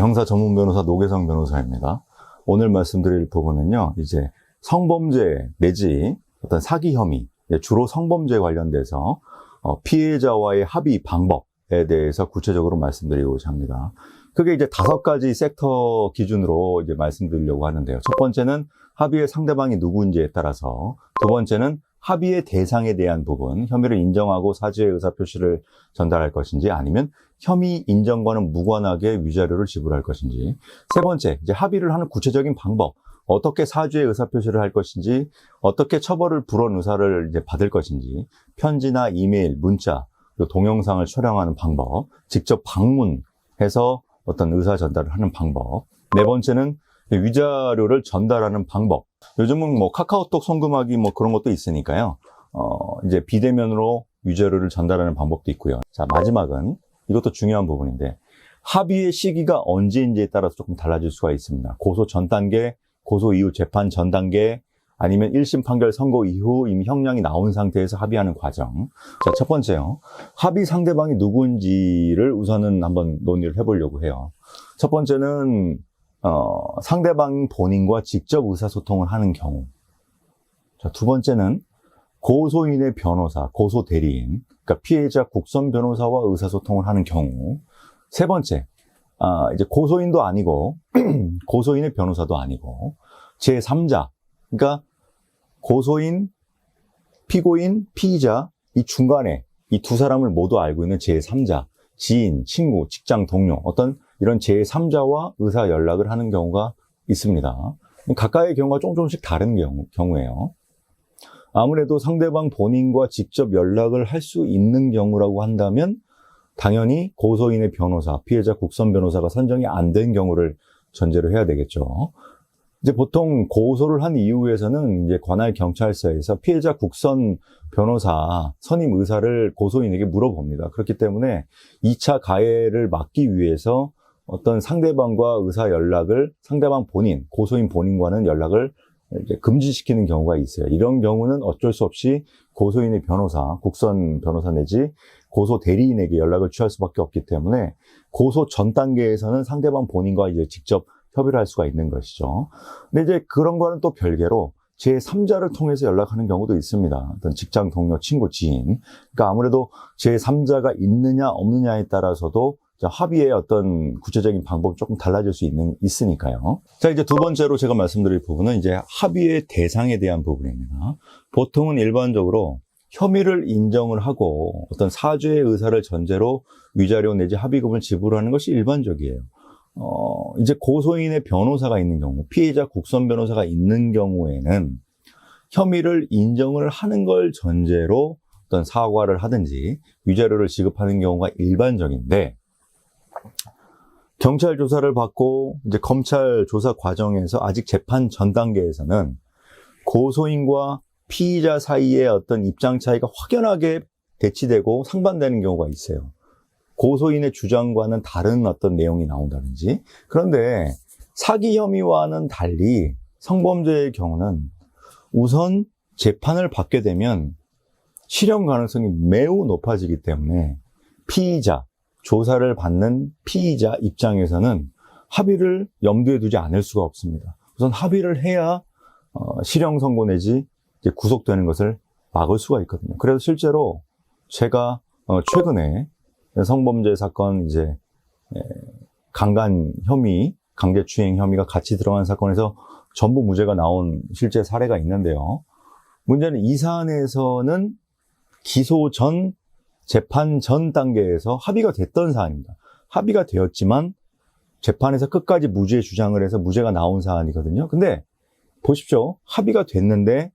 형사 전문 변호사 노계성 변호사입니다. 오늘 말씀드릴 부분은요, 이제 성범죄 내지 어떤 사기 혐의, 주로 성범죄 관련돼서 피해자와의 합의 방법에 대해서 구체적으로 말씀드리고자 합니다. 그게 이제 5가지 섹터 기준으로 이제 말씀드리려고 하는데요. 첫 번째는 합의의 상대방이 누구인지에 따라서, 두 번째는 합의의 대상에 대한 부분, 혐의를 인정하고 사죄의 의사표시를 전달할 것인지, 아니면 혐의 인정과는 무관하게 위자료를 지불할 것인지, 세 번째, 이제 합의를 하는 구체적인 방법, 어떻게 사죄의 의사표시를 할 것인지, 어떻게 처벌을 불원 의사를 이제 받을 것인지, 편지나 이메일, 문자, 그리고 동영상을 촬영하는 방법, 직접 방문해서 어떤 의사 전달을 하는 방법, 네 번째는 위자료를 전달하는 방법. 요즘은 뭐 카카오톡 송금하기 뭐 그런 것도 있으니까요. 이제 비대면으로 위자료를 전달하는 방법도 있고요. 자, 마지막은 이것도 중요한 부분인데, 합의의 시기가 언제인지에 따라서 조금 달라질 수가 있습니다. 고소 전 단계, 고소 이후 재판 전 단계, 아니면 1심 판결 선고 이후 이미 형량이 나온 상태에서 합의하는 과정. 자, 첫 번째요. 합의 상대방이 누구인지를 우선은 한번 논의를 해보려고 해요. 첫 번째는 상대방 본인과 직접 의사소통을 하는 경우. 자, 두 번째는 고소인의 변호사, 고소 대리인, 그러니까 피해자 국선 변호사와 의사소통을 하는 경우. 세 번째, 이제 고소인도 아니고 고소인의 변호사도 아니고 제3자, 그러니까 고소인, 피고인, 피의자 이 중간에 이 두 사람을 모두 알고 있는 제3자, 지인, 친구, 직장 동료, 어떤 이런 제3자와 의사 연락을 하는 경우가 있습니다. 각각의 경우가 조금씩 다른 경우예요. 아무래도 상대방 본인과 직접 연락을 할 수 있는 경우라고 한다면 당연히 고소인의 변호사, 피해자 국선 변호사가 선정이 안 된 경우를 전제로 해야 되겠죠. 이제 보통 고소를 한 이후에서는 이제 관할 경찰서에서 피해자 국선 변호사 선임 의사를 고소인에게 물어봅니다. 그렇기 때문에 2차 가해를 막기 위해서 어떤 상대방과 의사 연락을 상대방 본인, 고소인 본인과는 연락을 이제 금지시키는 경우가 있어요. 이런 경우는 어쩔 수 없이 고소인의 변호사, 국선 변호사 내지 고소 대리인에게 연락을 취할 수밖에 없기 때문에 고소 전 단계에서는 상대방 본인과 이제 직접 협의를 할 수가 있는 것이죠. 근데 이제 그런 거는 또 별개로 제3자를 통해서 연락하는 경우도 있습니다. 어떤 직장 동료, 친구, 지인. 그러니까 아무래도 제3자가 있느냐 없느냐에 따라서도 합의의 어떤 구체적인 방법이 조금 달라질 수 있으니까요. 자, 이제 두 번째로 제가 말씀드릴 부분은 이제 합의의 대상에 대한 부분입니다. 보통은 일반적으로 혐의를 인정을 하고 어떤 사죄의 의사를 전제로 위자료 내지 합의금을 지불하는 것이 일반적이에요. 이제 고소인의 변호사가 있는 경우, 피해자 국선 변호사가 있는 경우에는 혐의를 인정을 하는 걸 전제로 어떤 사과를 하든지 위자료를 지급하는 경우가 일반적인데, 경찰 조사를 받고 이제 검찰 조사 과정에서 아직 재판 전 단계에서는 고소인과 피의자 사이의 어떤 입장 차이가 확연하게 대치되고 상반되는 경우가 있어요. 고소인의 주장과는 다른 어떤 내용이 나온다든지. 그런데 사기 혐의와는 달리 성범죄의 경우는 우선 재판을 받게 되면 실형 가능성이 매우 높아지기 때문에 피의자, 조사를 받는 피의자 입장에서는 합의를 염두에 두지 않을 수가 없습니다. 우선 합의를 해야 실형 선고 내지 이제 구속되는 것을 막을 수가 있거든요. 그래서 실제로 제가 최근에 성범죄 사건 이제 강간 혐의, 강제추행 혐의가 같이 들어간 사건에서 전부 무죄가 나온 실제 사례가 있는데요. 문제는 이 사안에서는 기소 전, 재판 전 단계에서 합의가 됐던 사안입니다. 합의가 되었지만 재판에서 끝까지 무죄 주장을 해서 무죄가 나온 사안이거든요. 근데 보십시오. 합의가 됐는데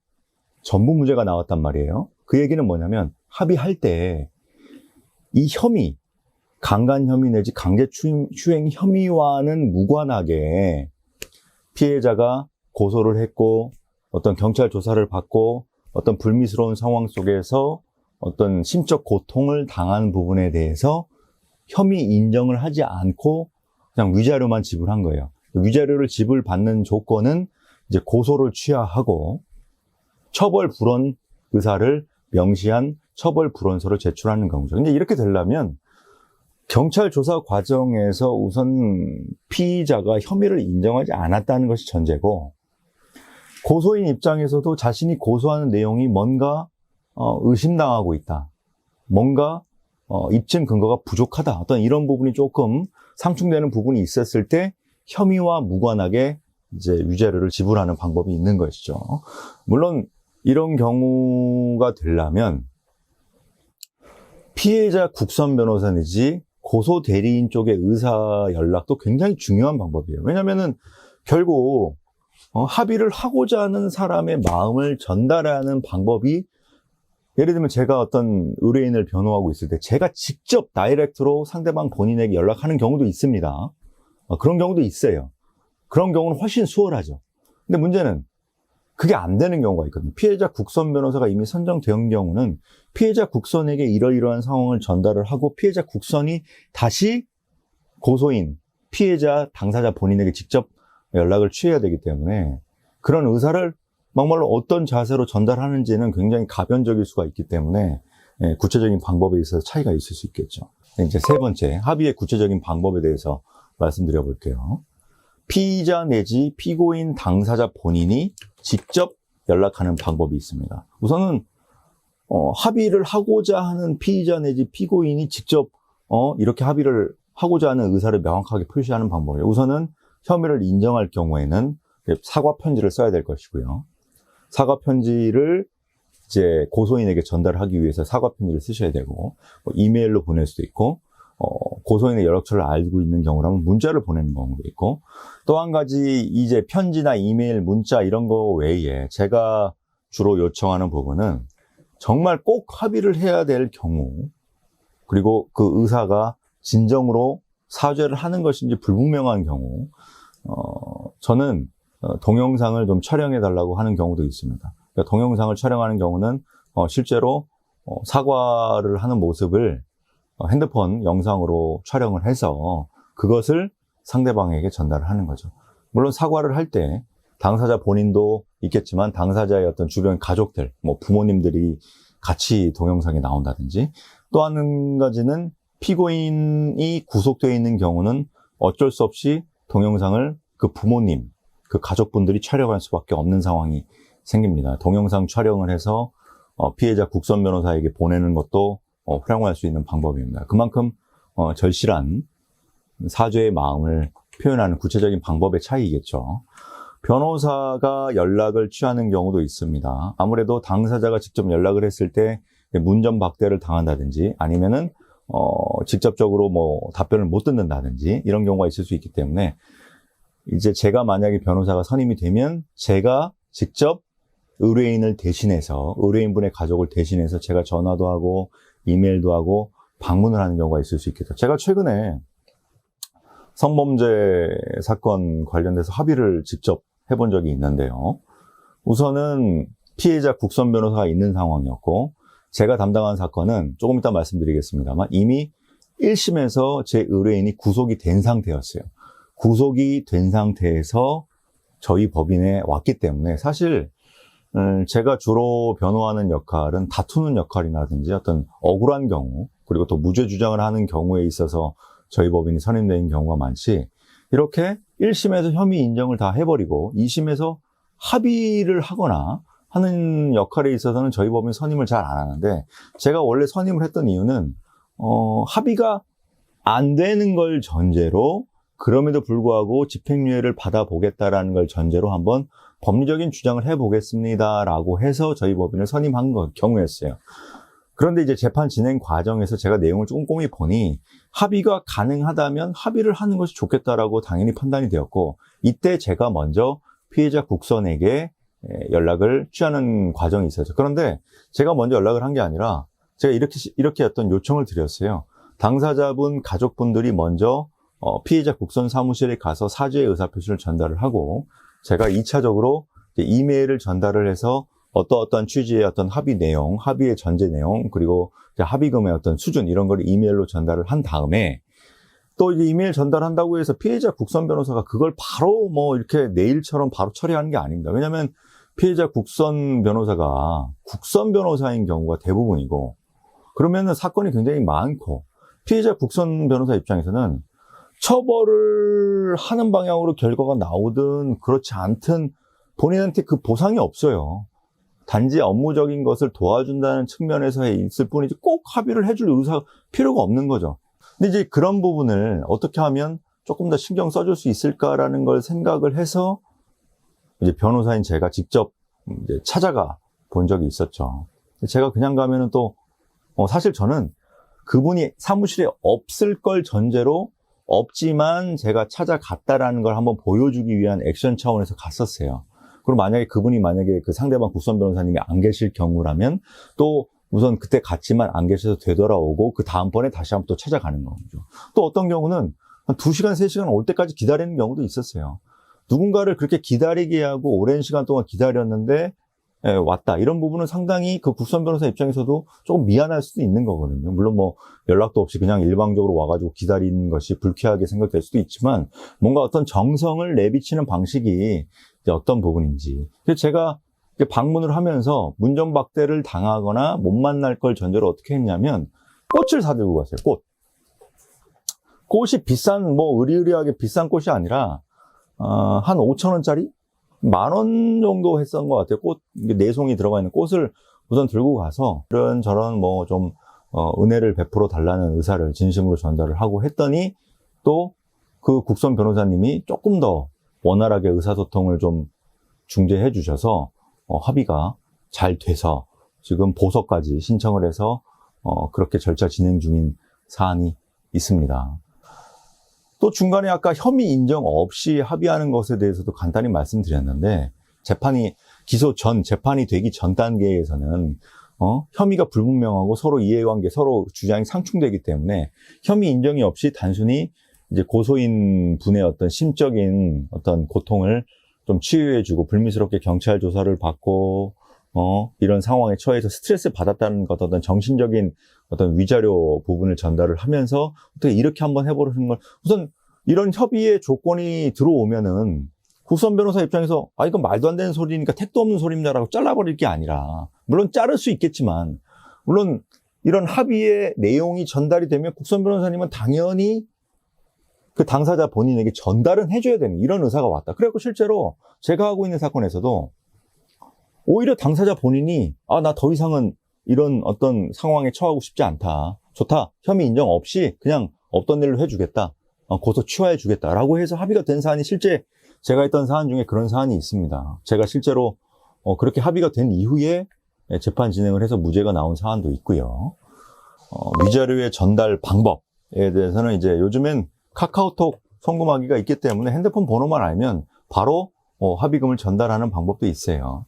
전부 무죄가 나왔단 말이에요. 그 얘기는 뭐냐면 합의할 때 이 혐의, 강간 혐의 내지 강제추행 혐의와는 무관하게 피해자가 고소를 했고 어떤 경찰 조사를 받고 어떤 불미스러운 상황 속에서 어떤 심적 고통을 당한 부분에 대해서 혐의 인정을 하지 않고 그냥 위자료만 지불한 거예요. 위자료를 지불받는 조건은 이제 고소를 취하하고 처벌 불원 의사를 명시한 처벌 불원서를 제출하는 경우죠. 근데 이렇게 되려면 경찰 조사 과정에서 우선 피의자가 혐의를 인정하지 않았다는 것이 전제고, 고소인 입장에서도 자신이 고소하는 내용이 뭔가 의심당하고 있다, 뭔가 입증 근거가 부족하다, 어떤 이런 부분이 조금 상충되는 부분이 있었을 때 혐의와 무관하게 이제 유죄를 지불하는 방법이 있는 것이죠. 물론 이런 경우가 되려면 피해자 국선 변호사 내지 고소 대리인 쪽의 의사 연락도 굉장히 중요한 방법이에요. 왜냐하면은 결국 합의를 하고자 하는 사람의 마음을 전달하는 방법이, 예를 들면 제가 어떤 의뢰인을 변호하고 있을 때 제가 직접 다이렉트로 상대방 본인에게 연락하는 경우도 있습니다. 그런 경우도 있어요. 그런 경우는 훨씬 수월하죠. 근데 문제는 그게 안 되는 경우가 있거든요. 피해자 국선 변호사가 이미 선정된 경우는 피해자 국선에게 이러이러한 상황을 전달을 하고 피해자 국선이 다시 고소인, 피해자, 당사자 본인에게 직접 연락을 취해야 되기 때문에 그런 의사를 막말로 어떤 자세로 전달하는지는 굉장히 가변적일 수가 있기 때문에 구체적인 방법에 있어서 차이가 있을 수 있겠죠. 이제 세 번째, 합의의 구체적인 방법에 대해서 말씀드려 볼게요. 피의자 내지 피고인 당사자 본인이 직접 연락하는 방법이 있습니다. 우선은 합의를 하고자 하는 피의자 내지 피고인이 직접 이렇게 합의를 하고자 하는 의사를 명확하게 표시하는 방법이에요. 우선은 혐의를 인정할 경우에는 사과 편지를 써야 될 것이고요. 사과 편지를 이제 고소인에게 전달하기 위해서 사과 편지를 쓰셔야 되고, 이메일로 보낼 수도 있고, 고소인의 연락처를 알고 있는 경우라면 문자를 보내는 경우도 있고, 또 한 가지 이제 편지나 이메일, 문자 이런 거 외에 제가 주로 요청하는 부분은 정말 꼭 합의를 해야 될 경우, 그리고 그 의사가 진정으로 사죄를 하는 것인지 불분명한 경우, 저는 동영상을 좀 촬영해 달라고 하는 경우도 있습니다. 그러니까 동영상을 촬영하는 경우는 실제로 사과를 하는 모습을 핸드폰 영상으로 촬영을 해서 그것을 상대방에게 전달을 하는 거죠. 물론 사과를 할 때 당사자 본인도 있겠지만 당사자의 어떤 주변 가족들, 부모님들이 같이 동영상에 나온다든지, 또 한 가지는 피고인이 구속되어 있는 경우는 어쩔 수 없이 동영상을 그 부모님, 그 가족분들이 촬영할 수밖에 없는 상황이 생깁니다. 동영상 촬영을 해서 피해자 국선 변호사에게 보내는 것도 활용할 수 있는 방법입니다. 그만큼 절실한 사죄의 마음을 표현하는 구체적인 방법의 차이겠죠. 변호사가 연락을 취하는 경우도 있습니다. 아무래도 당사자가 직접 연락을 했을 때 문전박대를 당한다든지 아니면은 직접적으로 답변을 못 듣는다든지 이런 경우가 있을 수 있기 때문에, 이제 제가 만약에 변호사가 선임이 되면 제가 직접 의뢰인을 대신해서, 의뢰인분의 가족을 대신해서 제가 전화도 하고 이메일도 하고 방문을 하는 경우가 있을 수 있겠죠. 제가 최근에 성범죄 사건 관련돼서 합의를 직접 해본 적이 있는데요. 우선은 피해자 국선 변호사가 있는 상황이었고, 제가 담당한 사건은 조금 이따 말씀드리겠습니다만 이미 1심에서 제 의뢰인이 구속이 된 상태였어요. 구속이 된 상태에서 저희 법인에 왔기 때문에 사실 제가 주로 변호하는 역할은 다투는 역할이라든지 어떤 억울한 경우, 그리고 또 무죄 주장을 하는 경우에 있어서 저희 법인이 선임된 경우가 많지, 이렇게 1심에서 혐의 인정을 다 해버리고 2심에서 합의를 하거나 하는 역할에 있어서는 저희 법인 선임을 잘 안 하는데, 제가 원래 선임을 했던 이유는 합의가 안 되는 걸 전제로, 그럼에도 불구하고 집행유예를 받아보겠다라는 걸 전제로 한번 법리적인 주장을 해보겠습니다라고 해서 저희 법인을 선임한 경우였어요. 그런데 이제 재판 진행 과정에서 제가 내용을 조금 꼼꼼히 보니 합의가 가능하다면 합의를 하는 것이 좋겠다라고 당연히 판단이 되었고, 이때 제가 먼저 피해자 국선에게 연락을 취하는 과정이 있었죠. 그런데 제가 먼저 연락을 한 게 아니라 제가 이렇게 어떤 요청을 드렸어요. 당사자분 가족분들이 먼저 피해자 국선 사무실에 가서 사죄의 의사표시를 전달을 하고, 제가 2차적으로 이메일을 전달을 해서 어떠한 취지의 어떤 합의 내용, 합의의 전제 내용, 그리고 합의금의 어떤 수준, 이런 걸 이메일로 전달을 한 다음에, 또 이제 이메일 전달한다고 해서 피해자 국선 변호사가 그걸 바로 이렇게 내일처럼 바로 처리하는 게 아닙니다. 왜냐하면 피해자 국선 변호사가 국선 변호사인 경우가 대부분이고, 그러면은 사건이 굉장히 많고, 피해자 국선 변호사 입장에서는 처벌을 하는 방향으로 결과가 나오든 그렇지 않든 본인한테 그 보상이 없어요. 단지 업무적인 것을 도와준다는 측면에서 있을 뿐이지 꼭 합의를 해줄 필요가 없는 거죠. 근데 이제 그런 부분을 어떻게 하면 조금 더 신경 써줄 수 있을까라는 걸 생각을 해서 이제 변호사인 제가 직접 이제 찾아가 본 적이 있었죠. 제가 그냥 가면은 또 사실 저는 그분이 사무실에 없을 걸 전제로 없지만 제가 찾아갔다라는 걸 한번 보여주기 위한 액션 차원에서 갔었어요. 그리고 만약에 그 상대방 국선 변호사님이 안 계실 경우라면 또 우선 그때 갔지만 안 계셔서 되돌아오고 그 다음번에 다시 한번 또 찾아가는 거죠. 또 어떤 경우는 한 2시간, 3시간 올 때까지 기다리는 경우도 있었어요. 누군가를 그렇게 기다리게 하고 오랜 시간 동안 기다렸는데 왔다. 이런 부분은 상당히 그 국선 변호사 입장에서도 조금 미안할 수도 있는 거거든요. 물론 뭐 연락도 없이 그냥 일방적으로 와가지고 기다리는 것이 불쾌하게 생각될 수도 있지만 뭔가 어떤 정성을 내비치는 방식이 이제 어떤 부분인지. 그래서 제가 방문을 하면서 문전박대를 당하거나 못 만날 걸 전제로 어떻게 했냐면 꽃을 사들고 갔어요. 꽃이 비싼, 의리의리하게 비싼 꽃이 아니라 한 5,000원짜리? 10,000원 정도 했던 것 같아요. 네 송이 들어가 있는 꽃을 우선 들고 가서 이런저런 좀 은혜를 베풀어 달라는 의사를 진심으로 전달을 하고 했더니 또 그 국선 변호사님이 조금 더 원활하게 의사소통을 좀 중재해 주셔서 합의가 잘 돼서 지금 보석까지 신청을 해서 그렇게 절차 진행 중인 사안이 있습니다. 또 중간에 아까 혐의 인정 없이 합의하는 것에 대해서도 간단히 말씀드렸는데 재판이 되기 전 단계에서는 혐의가 불분명하고 서로 이해관계, 서로 주장이 상충되기 때문에 혐의 인정이 없이 단순히 이제 고소인 분의 어떤 심적인 어떤 고통을 좀 치유해주고 불미스럽게 경찰 조사를 받고 이런 상황에 처해서 스트레스 받았다는 것, 어떤 정신적인 어떤 위자료 부분을 전달을 하면서 어떻게 이렇게 한번 해보는 걸 우선 이런 협의의 조건이 들어오면은 국선 변호사 입장에서 이건 말도 안 되는 소리니까 택도 없는 소리입니다라고 잘라버릴 게 아니라 물론 자를 수 있겠지만 물론 이런 합의의 내용이 전달이 되면 국선 변호사님은 당연히 그 당사자 본인에게 전달은 해줘야 되는 이런 의사가 왔다. 그래갖고 실제로 제가 하고 있는 사건에서도 오히려 당사자 본인이 나 더 이상은 이런 어떤 상황에 처하고 싶지 않다. 좋다. 혐의 인정 없이 그냥 없던 일로 해주겠다. 고소 취하해주겠다라고 해서 합의가 된 사안이 실제 제가 했던 사안 중에 그런 사안이 있습니다. 제가 실제로 그렇게 합의가 된 이후에 재판 진행을 해서 무죄가 나온 사안도 있고요. 위자료의 전달 방법에 대해서는 이제 요즘엔 카카오톡 송금하기가 있기 때문에 핸드폰 번호만 알면 바로 합의금을 전달하는 방법도 있어요.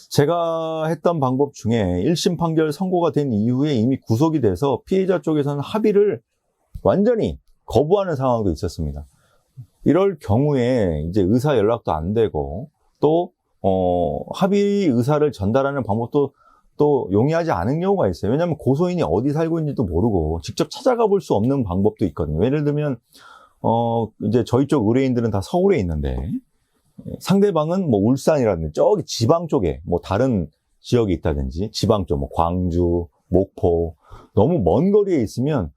제가 했던 방법 중에 1심 판결 선고가 된 이후에 이미 구속이 돼서 피해자 쪽에서는 합의를 완전히 거부하는 상황도 있었습니다. 이럴 경우에 이제 의사 연락도 안 되고 또 합의 의사를 전달하는 방법도 또 용이하지 않은 경우가 있어요. 왜냐하면 고소인이 어디 살고 있는지도 모르고 직접 찾아가 볼 수 없는 방법도 있거든요. 예를 들면 이제 저희 쪽 의뢰인들은 다 서울에 있는데 상대방은 울산이라든지 저기 지방 쪽에 다른 지역에 있다든지 지방 쪽 광주, 목포 너무 먼 거리에 있으면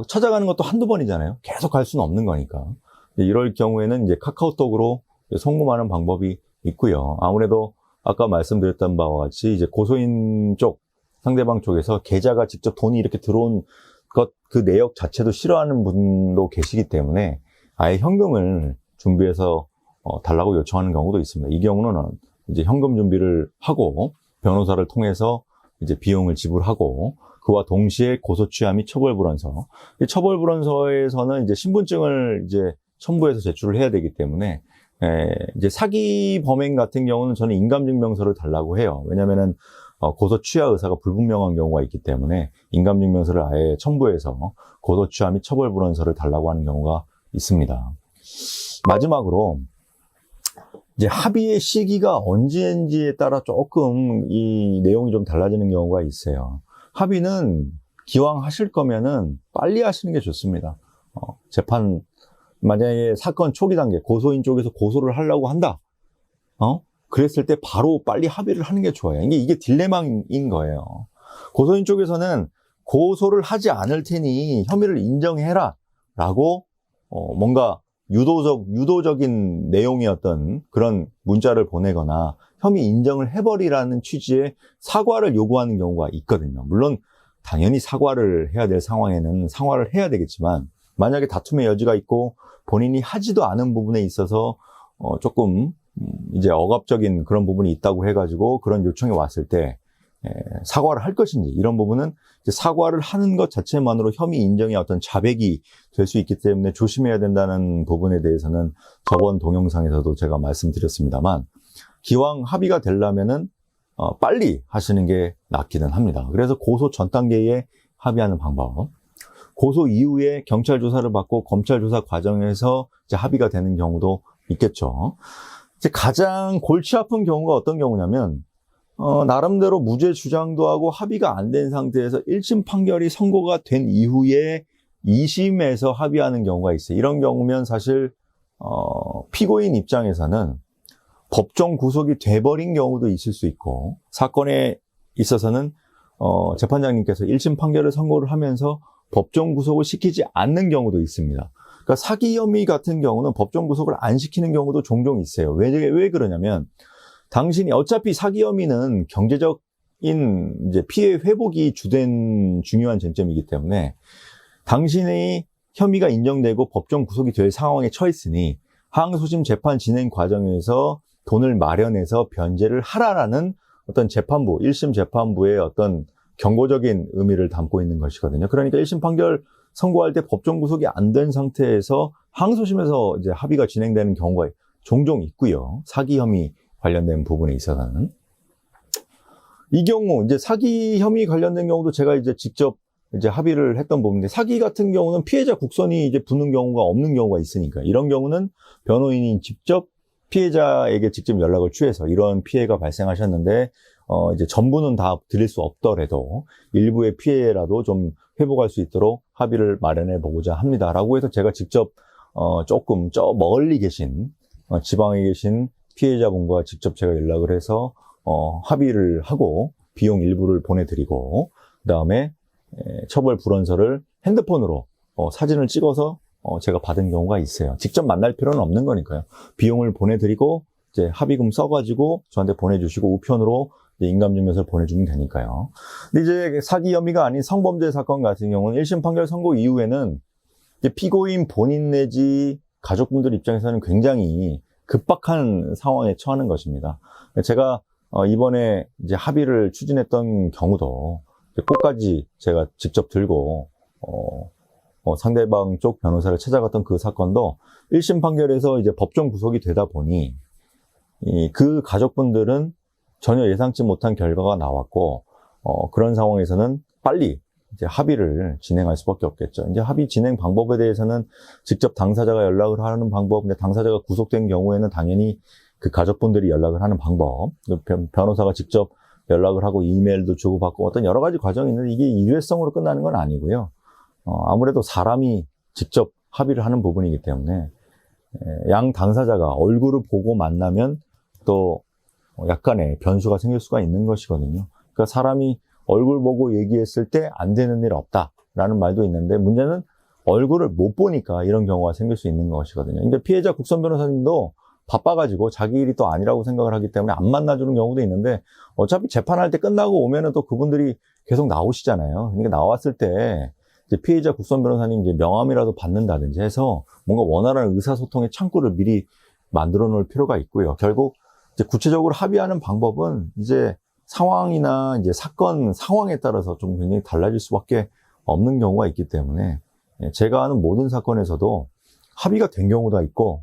찾아가는 것도 한두 번이잖아요. 계속 갈 수는 없는 거니까. 이럴 경우에는 이제 카카오톡으로 송금하는 방법이 있고요. 아무래도 아까 말씀드렸던 바와 같이 이제 고소인 쪽, 상대방 쪽에서 계좌가 직접 돈이 이렇게 들어온 그 내역 자체도 싫어하는 분도 계시기 때문에 아예 현금을 준비해서 달라고 요청하는 경우도 있습니다. 이 경우는 이제 현금 준비를 하고 변호사를 통해서 이제 비용을 지불하고 그와 동시에 고소 취하 및 처벌불원서. 이 처벌불원서에서는 이제 신분증을 이제 첨부해서 제출을 해야 되기 때문에 이제 사기 범행 같은 경우는 저는 인감증명서를 달라고 해요. 왜냐면은 고소 취하 의사가 불분명한 경우가 있기 때문에 인감증명서를 아예 첨부해서 고소 취하 및 처벌불원서를 달라고 하는 경우가 있습니다. 마지막으로 이제 합의의 시기가 언제인지에 따라 조금 이 내용이 좀 달라지는 경우가 있어요. 합의는 기왕 하실 거면은 빨리 하시는 게 좋습니다. 재판 만약에 사건 초기 단계 고소인 쪽에서 고소를 하려고 한다. 그랬을 때 바로 빨리 합의를 하는 게 좋아요. 이게 딜레마인 거예요. 고소인 쪽에서는 고소를 하지 않을 테니 혐의를 인정해라 라고 뭔가 유도적인 내용의 어떤 그런 문자를 보내거나 혐의 인정을 해버리라는 취지의 사과를 요구하는 경우가 있거든요. 물론 당연히 사과를 해야 될 상황에는 사과를 해야 되겠지만, 만약에 다툼의 여지가 있고 본인이 하지도 않은 부분에 있어서 조금 이제 억압적인 그런 부분이 있다고 해가지고 그런 요청이 왔을 때 사과를 할 것인지, 이런 부분은 이제 사과를 하는 것 자체만으로 혐의 인정의 어떤 자백이 될 수 있기 때문에 조심해야 된다는 부분에 대해서는 저번 동영상에서도 제가 말씀드렸습니다만, 기왕 합의가 되려면은 빨리 하시는 게 낫기는 합니다. 그래서 고소 전 단계에 합의하는 방법, 고소 이후에 경찰 조사를 받고 검찰 조사 과정에서 이제 합의가 되는 경우도 있겠죠. 이제 가장 골치 아픈 경우가 어떤 경우냐면, 나름대로 무죄 주장도 하고 합의가 안 된 상태에서 1심 판결이 선고가 된 이후에 2심에서 합의하는 경우가 있어요. 이런 경우면 사실 피고인 입장에서는 법정 구속이 돼버린 경우도 있을 수 있고, 사건에 있어서는 재판장님께서 1심 판결을 선고를 하면서 법정 구속을 시키지 않는 경우도 있습니다. 그러니까 사기 혐의 같은 경우는 법정 구속을 안 시키는 경우도 종종 있어요. 왜 그러냐면, 당신이 어차피 사기 혐의는 경제적인 이제 피해 회복이 중요한 쟁점이기 때문에, 당신의 혐의가 인정되고 법정 구속이 될 상황에 처했으니 항소심 재판 진행 과정에서 돈을 마련해서 변제를 하라라는 어떤 재판부, 1심 재판부의 어떤 경고적인 의미를 담고 있는 것이거든요. 그러니까 1심 판결 선고할 때 법정 구속이 안 된 상태에서 항소심에서 이제 합의가 진행되는 경우가 종종 있고요. 사기 혐의 관련된 부분에 있어서는. 이 경우, 이제 사기 혐의 관련된 경우도 제가 이제 직접 이제 합의를 했던 부분인데, 사기 같은 경우는 피해자 국선이 이제 붙는 경우가 없는 경우가 있으니까, 이런 경우는 변호인이 직접 피해자에게 직접 연락을 취해서 이런 피해가 발생하셨는데, 이제 전부는 다 드릴 수 없더라도 일부의 피해라도 좀 회복할 수 있도록 합의를 마련해 보고자 합니다라고 해서 제가 직접 조금 멀리 계신 지방에 계신 피해자분과 직접 제가 연락을 해서 합의를 하고 비용 일부를 보내드리고, 그 다음에 처벌 불원서를 핸드폰으로 사진을 찍어서 제가 받은 경우가 있어요. 직접 만날 필요는 없는 거니까요. 비용을 보내드리고 이제 합의금 써가지고 저한테 보내주시고 우편으로 인감증명서를 보내주면 되니까요. 근데 이제 사기 혐의가 아닌 성범죄 사건 같은 경우는 1심 판결 선고 이후에는 이제 피고인 본인 내지 가족분들 입장에서는 굉장히 급박한 상황에 처하는 것입니다. 제가 이번에 이제 합의를 추진했던 경우도 꽃까지 제가 직접 들고 상대방 쪽 변호사를 찾아갔던 그 사건도 1심 판결에서 이제 법정 구속이 되다 보니 그 가족분들은 전혀 예상치 못한 결과가 나왔고, 그런 상황에서는 빨리 이제 합의를 진행할 수밖에 없겠죠. 이제 합의 진행 방법에 대해서는 직접 당사자가 연락을 하는 방법, 근데 당사자가 구속된 경우에는 당연히 그 가족분들이 연락을 하는 방법, 변호사가 직접 연락을 하고 이메일도 주고받고 어떤 여러 가지 과정이 있는데, 이게 일회성으로 끝나는 건 아니고요. 아무래도 사람이 직접 합의를 하는 부분이기 때문에 양 당사자가 얼굴을 보고 만나면 또 약간의 변수가 생길 수가 있는 것이거든요. 그러니까 사람이 얼굴 보고 얘기했을 때 안 되는 일 없다라는 말도 있는데, 문제는 얼굴을 못 보니까 이런 경우가 생길 수 있는 것이거든요. 근데 피해자 국선 변호사님도 바빠가지고 자기 일이 또 아니라고 생각을 하기 때문에 안 만나주는 경우도 있는데, 어차피 재판할 때 끝나고 오면은 또 그분들이 계속 나오시잖아요. 그러니까 나왔을 때 이제 피해자 국선 변호사님 이제 명함이라도 받는다든지 해서 뭔가 원활한 의사소통의 창구를 미리 만들어 놓을 필요가 있고요. 결국 이제 구체적으로 합의하는 방법은 이제 상황이나 이제 사건 상황에 따라서 좀 굉장히 달라질 수밖에 없는 경우가 있기 때문에, 제가 아는 모든 사건에서도 합의가 된 경우가 있고,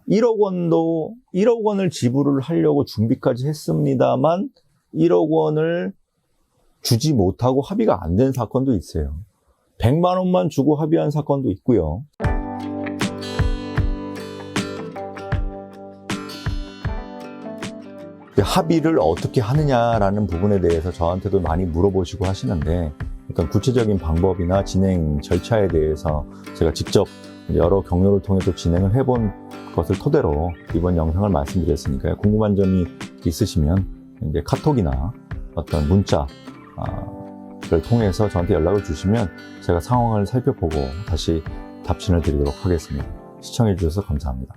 1억 원을 지불을 하려고 준비까지 했습니다만 1억 원을 주지 못하고 합의가 안 된 사건도 있어요. 100만 원만 주고 합의한 사건도 있고요. 합의를 어떻게 하느냐라는 부분에 대해서 저한테도 많이 물어보시고 하시는데, 어떤 구체적인 방법이나 진행 절차에 대해서 제가 직접 여러 경로를 통해 또 진행을 해본 것을 토대로 이번 영상을 말씀드렸으니까요. 궁금한 점이 있으시면 이제 카톡이나 어떤 문자 통해서 저한테 연락을 주시면 제가 상황을 살펴보고 다시 답신을 드리도록 하겠습니다. 시청해 주셔서 감사합니다.